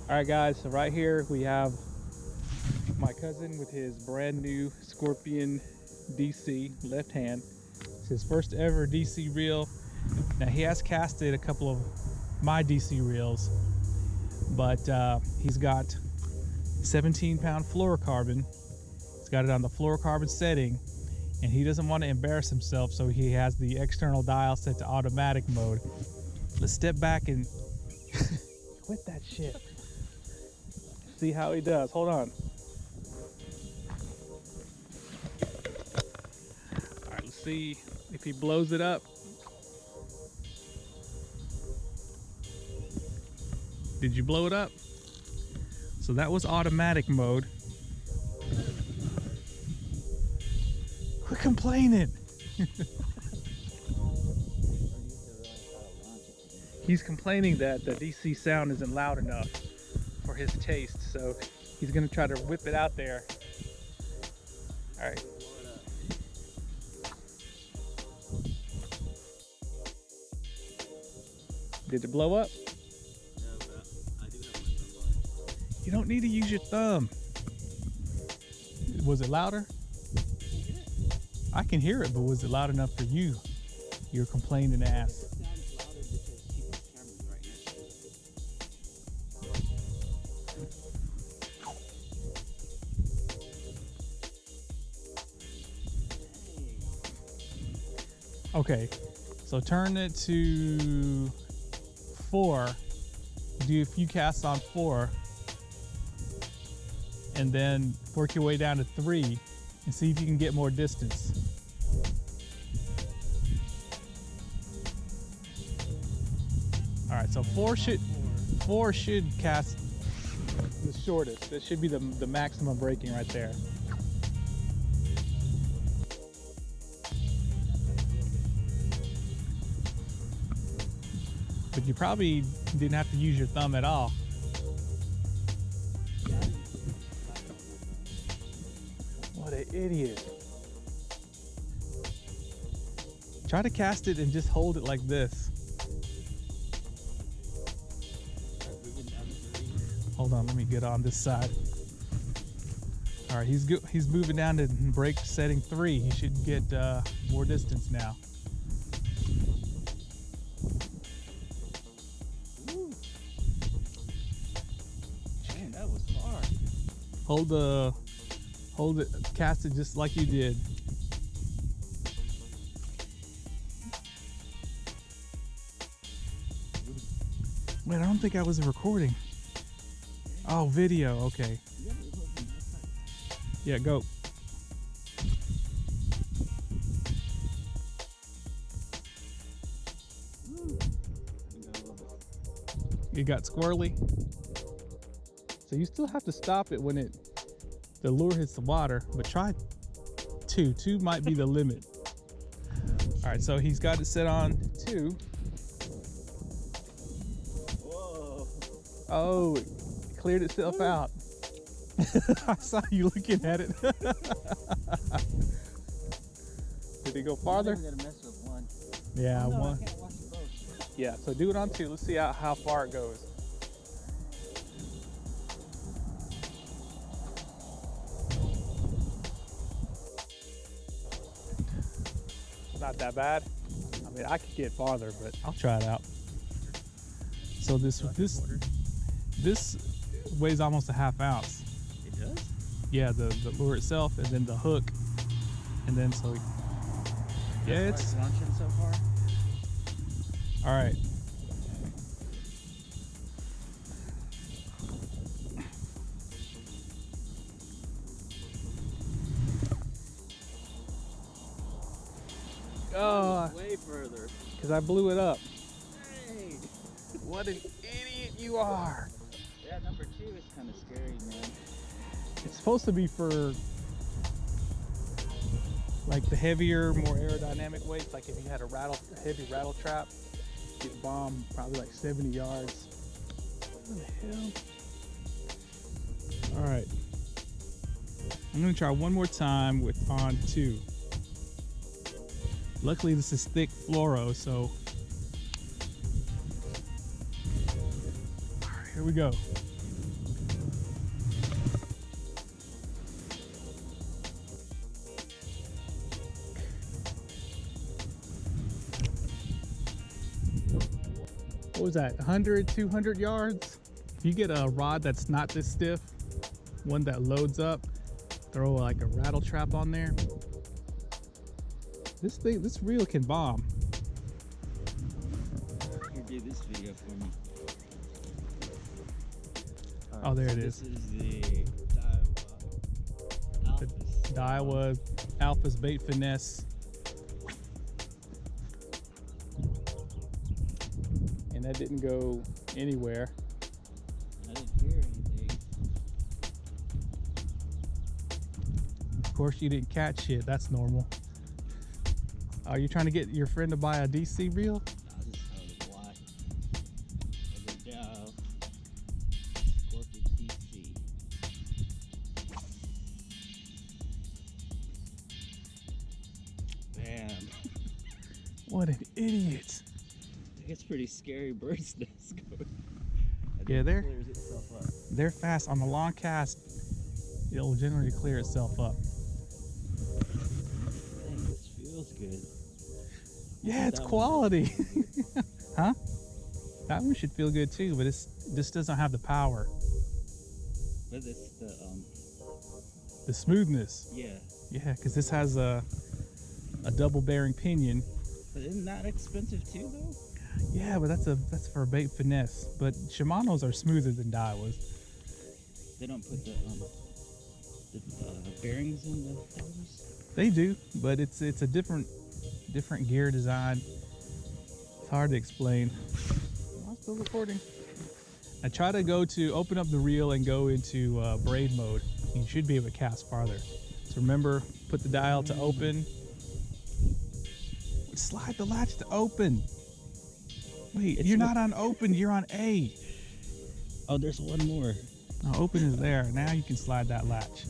All right, guys, so right here we have my cousin with his brand new Scorpion DC left hand. It's his first ever DC reel. Now he has casted a couple of my DC reels, but he's got 17-pound fluorocarbon. He's got it on the fluorocarbon setting, and he doesn't want to embarrass himself, so he has the external dial set to automatic mode. Let's step back and quit that shit. See how he does. Hold on. All right, let's see if he blows it up. Did you blow it up? So that was automatic mode. Quit complaining. He's complaining that the DC sound isn't loud enough for his taste, so he's gonna try to whip it out there. All right. Did it blow up? No, but I do have my thumb on it. You don't need to use your thumb. Was it louder? I can hear it, but was it loud enough for you? You're complaining ass. It sounds louder because people's cameras right next to it. Okay, so turn it to 4. Do a few casts on 4, and then work your way down to 3 and see if you can get more distance. All right, so 4 should cast the shortest. That should be the maximum braking right there. But you probably didn't have to use your thumb at all. What an idiot. Try to cast it and just hold it like this. Hold on, let me get on this side. All right, he's moving down to brake setting 3. He should get more distance now. Man, that was far. Hold it, cast it just like you did. Wait, I don't think I was recording. Oh, video, okay. Yeah, go. It got squirrely. So you still have to stop it when the lure hits the water, but try 2. 2 might be the limit. All right, so he's got it set on 2. Whoa. Oh, it cleared itself out. I saw you looking at it. Did it go farther? I'm gonna mess with 1. Yeah, oh, no, 1. I can't watch both. Yeah, so do it on 2. Let's see how far it goes. Not that bad. I mean, I could get farther, but I'll try it out. So this weighs almost a ½ ounce. It does? Yeah, the lure itself, and then the hook, and then so yeah, it's launching so far. all right. Oh, way further. because I blew it up. Hey. What an idiot you are. Yeah, number 2 is kind of scary, man. It's supposed to be for like the heavier, more aerodynamic weights. Like if you had a heavy rattle trap, get bombed probably like 70 yards. What the hell? All right. I'm gonna try one more time with on 2. Luckily this is thick fluoro, so all right, here we go. was that, 100, 200 yards? If you get a rod that's not this stiff, one that loads up, throw like a rattle trap on there. This reel can bomb. Here, do this video for me. Oh, there it This is. is the DAIWA Alphas. DAIWA Alpha's Bait Finesse. And that didn't go anywhere. I didn't hear anything. Of course you didn't catch it, that's normal. Are you trying to get your friend to buy a DC reel? I just heard why. The Dow Scorpion TC. Bam. What an idiot. It's pretty scary bird's nest going. Yeah, It clears itself up. they're fast. On the long cast, it'll generally clear itself up. Dang, this feels good. Yeah, it's That one. quality. Huh? That one should feel good too, but this doesn't have the power. But it's The smoothness. yeah. Yeah, because this has a double bearing pinion. But isn't that expensive too though? Yeah, but that's for bait finesse. But Shimano's are smoother than Daiwas. They don't put the bearings in the those? They do, but it's a different gear design. It's hard to explain. I'm still recording. I try to open up the reel and go into braid mode. You should be able to cast farther. So remember, put the dial to open. Slide the latch to open. Wait, you're not on open, you're on A. Oh, there's one more. No, open is there. Now you can slide that latch.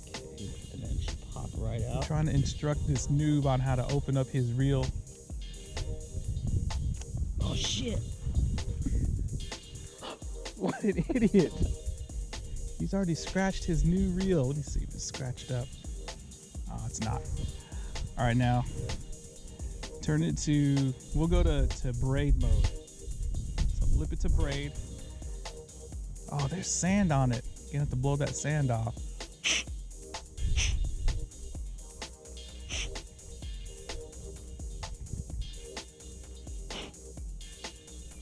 Okay, and then it should pop right I'm out. trying to instruct this noob on how to open up his reel. Oh shit! What an idiot. He's already scratched his new reel. Let me see if it's scratched up. Oh, it's not. All right, now turn it to, we'll go to braid mode. So flip it to braid. Oh, there's sand on it. You're gonna have to blow that sand off.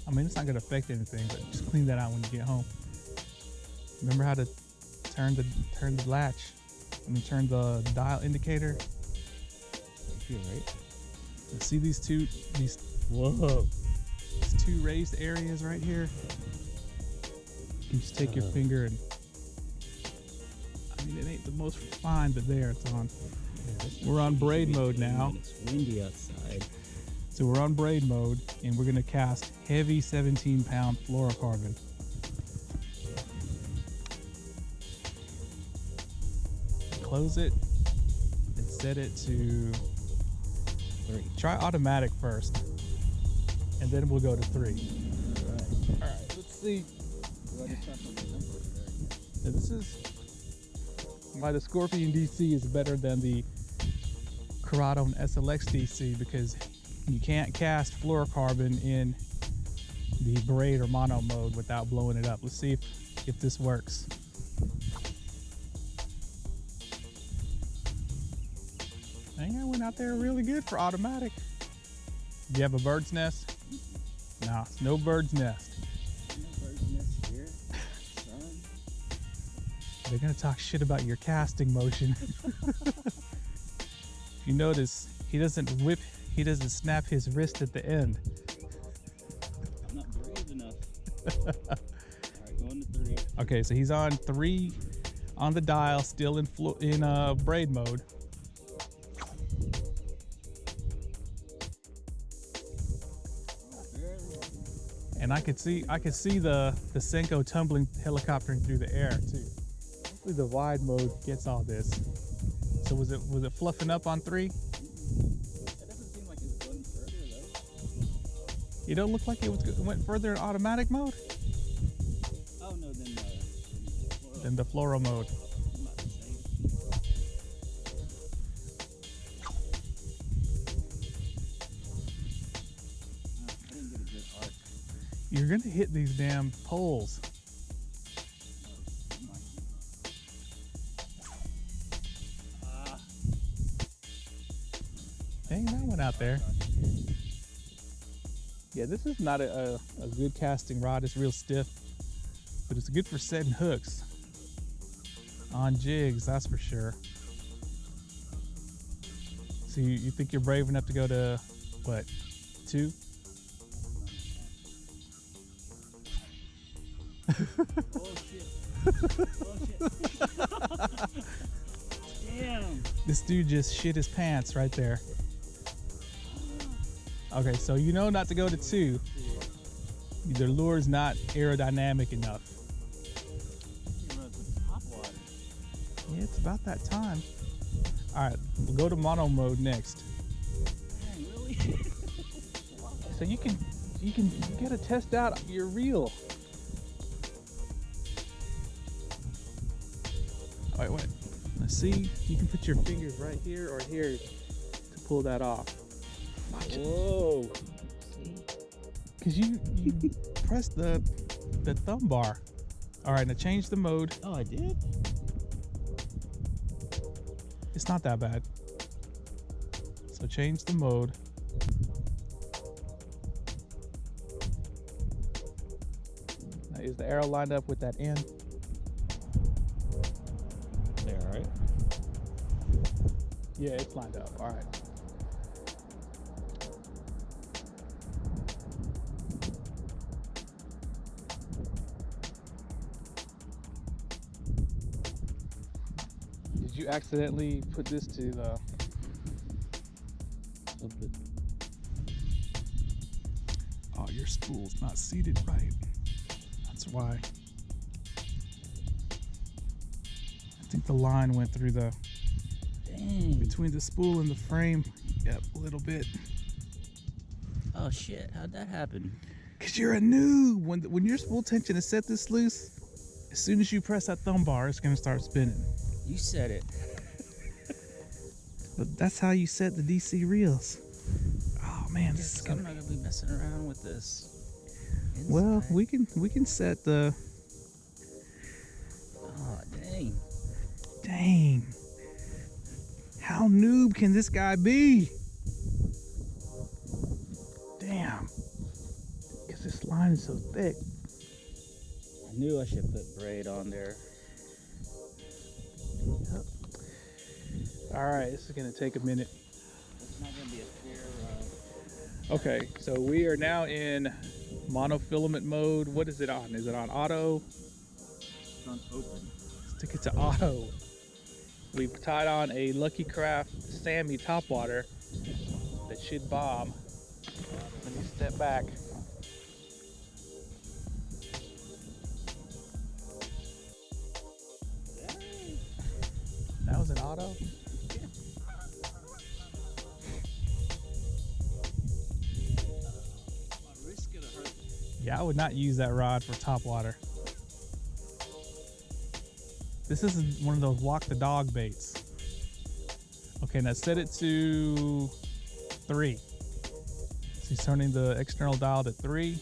I mean, it's not gonna affect anything, but just clean that out when you get home. Remember how to turn the latch. I mean, turn the dial indicator. Right here, right? You see these two raised areas right here? You can just take your finger and, I mean, it ain't the most refined, but there it's on. Yeah, We're on braid mode now. It's windy outside. So we're on braid mode and we're gonna cast heavy 17-pound fluorocarbon. Close it and set it to 3. Try automatic first, and then we'll go to 3. Alright. All right, let's see. Do I just start from the number there? Yeah, this is why the Scorpion DC is better than the CURADO and SLX DC, because you can't cast fluorocarbon in the braid or mono mode without blowing it up. Let's see if this works. I think I went out there really good for automatic. Do you have a bird's nest? No, it's no bird's nest. No bird's nest here, son. They're gonna talk shit about your casting motion. If you notice, he doesn't snap his wrist at the end. I'm not brave enough. Alright, going to 3. Okay, so he's on 3 on the dial, still in braid mode. And I could see the Senko tumbling helicoptering through the air too. Hopefully the wide mode gets all this. So was it fluffing up on 3? It doesn't seem like it's going further though. It don't look like it went further in automatic mode Oh no, then than the fluoro mode. about the same. You're gonna hit these damn poles. Dang, that one out there. Yeah, this is not a good casting rod. It's real stiff, but it's good for setting hooks on jigs, that's for sure. So you think you're brave enough to go to, what, 2? Oh shit. Oh shit. Damn. This dude just shit his pants right there. Okay, so you know not to go to 2. The lure's not aerodynamic enough. Yeah, it's about that time. All right, we'll go to mono mode next. Dang, really? So you gotta test out your reel. All right, wait. Let's see. You can put your fingers right here or here to pull that off. Whoa. Cause you press the thumb bar. All right, now change the mode. Oh, I did? It's not that bad. So change the mode. Now, is the arrow lined up with that end? There, right? Yeah, it's lined up. All right. Did you accidentally put this to the... Oh, your spool's not seated right. That's why. I think the line went through the... Dang. Between the spool and the frame. Yep, a little bit. Oh shit, how'd that happen? Cause you're a noob. When your spool tension is set this loose, as soon as you press that thumb bar, it's gonna start spinning. You said it. But that's how you set the DC reels. Oh man, this is I'm gonna... not gonna be messing around with this. Well, Inside. we can set the... Oh dang. Dang. How noob can this guy be? Damn. Cause this line is so thick. I knew I should put braid on there. Yep. All right, this is gonna take a minute. It's not gonna be a fair Okay, so we are now in monofilament mode. What is it on? Is it on auto? it's on open. Stick it to auto. We've tied on a Lucky Craft Sammy topwater that should bomb. Let me step back. That was an auto? My wrist's gonna hurt. Yeah, I would not use that rod for topwater. This is one of those walk the dog baits. Okay, now set it to 3. So he's turning the external dial to 3.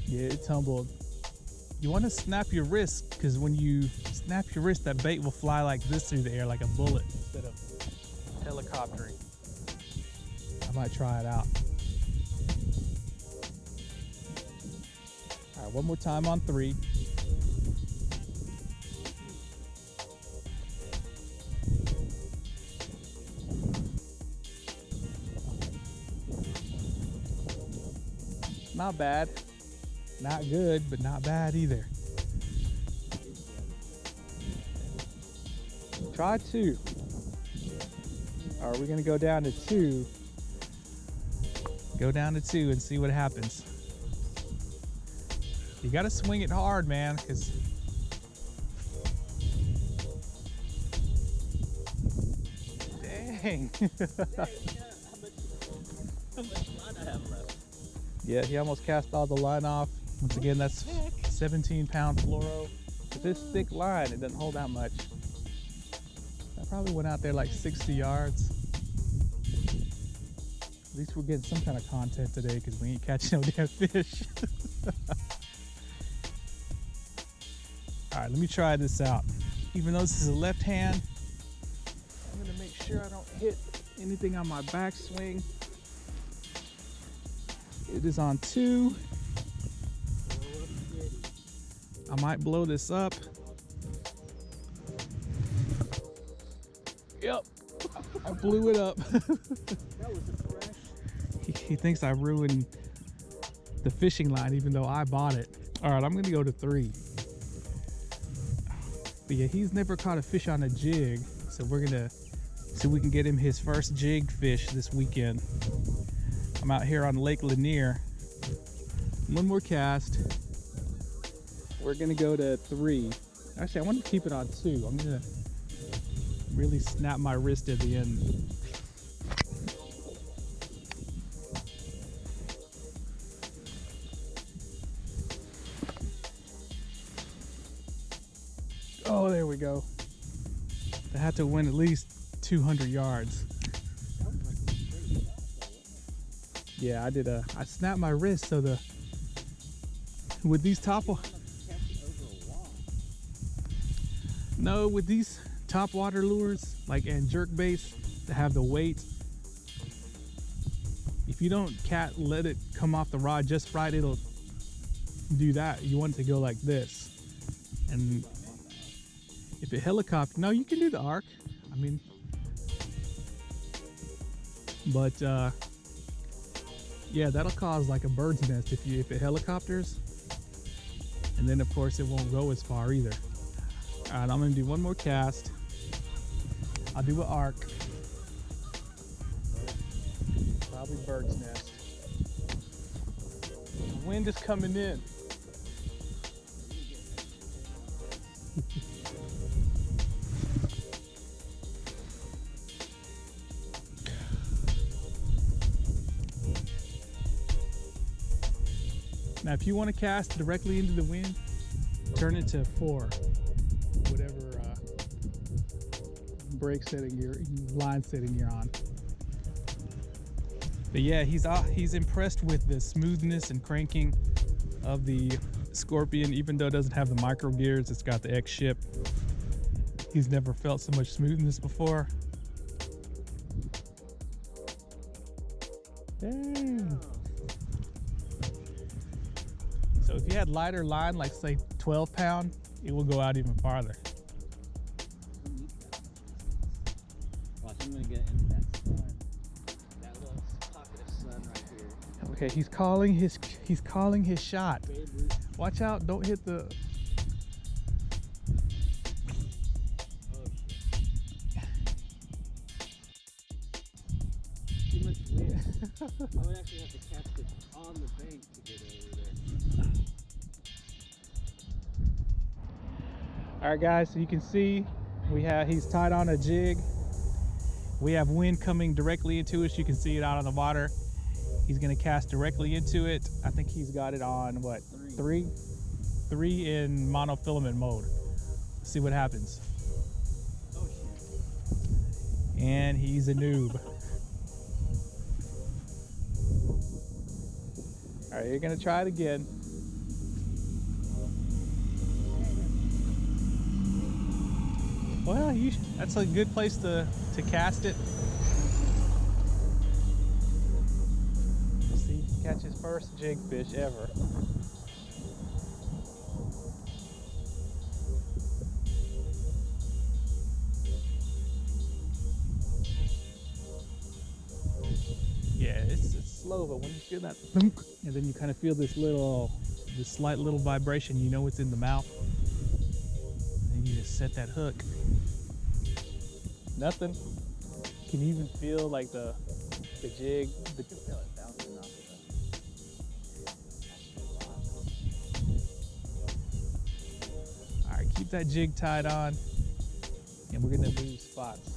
Yeah, it tumbled. You want to snap your wrist, because when you snap your wrist, that bait will fly like this through the air, like a bullet, instead of helicoptering. I might try it out. All right, one more time on 3. Not bad. Not good, but not bad either. Try 2. Are we gonna go down to 2? Go down to 2 and see what happens. You gotta swing it hard, man, because dang. How much line I have left? Yeah, he almost cast all the line off. Once again, that's 17-pound fluoro. With this thick line, it doesn't hold that much. I probably went out there like 60 yards. At least we're getting some kind of content today because we ain't catching no damn fish. All right, let me try this out. Even though this is a left hand, I'm gonna make sure I don't hit anything on my backswing. It is on 2. I might blow this up. Yep, I blew it up. That was a fresh. He thinks I ruined the fishing line even though I bought it. All right, I'm gonna go to 3. But yeah, he's never caught a fish on a jig, so we're gonna see if we can get him his first jig fish this weekend. I'm out here on Lake Lanier. One more cast. We're gonna go to 3. Actually, I want to keep it on 2. I'm gonna really snap my wrist at the end. Oh, there we go. I had to win at least 200 yards. Yeah, I snapped my wrist so with these No, with these top water lures, like and jerk baits that have the weight, if you don't let it come off the rod just right, it'll do that. You want it to go like this. And if it helicopter, no, you can do the arc. I mean, but yeah, that'll cause like a bird's nest if it helicopters. And then of course it won't go as far either. All right, I'm gonna do one more cast. I'll do an arc. Probably bird's nest. The wind is coming in. Now, if you want to cast directly into the wind, turn it to 4, whatever brake setting line setting you're on. But yeah, he's impressed with the smoothness and cranking of the Scorpion, even though it doesn't have the micro gears. It's got the X ship. He's never felt so much smoothness before. Dang. So if you had lighter line, like say 12 pound, it will go out even farther. Watch, I'm gonna get into that sun. That little pocket of sun right here. Okay, he's calling his shot. Watch out, don't hit the. Oh shit. Too much wind. I would actually have to catch it on the bank to get over there. All right, guys, so you can see he's tied on a jig. We have wind coming directly into us. You can see it out on the water. He's gonna cast directly into it. I think he's got it on what? 3 in monofilament mode. Let's see what happens. Oh shit. And he's a noob. All right, you're gonna try it again. Well, that's a good place to cast it. See, catch his first jig fish ever. Yeah, it's slow, but when you feel that thunk, and then you kind of feel this slight little vibration, you know it's in the mouth. And you just set that hook. Nothing. Can you even feel like the jig? You can feel it bouncing off of it. All right, keep that jig tied on, and we're gonna move spots.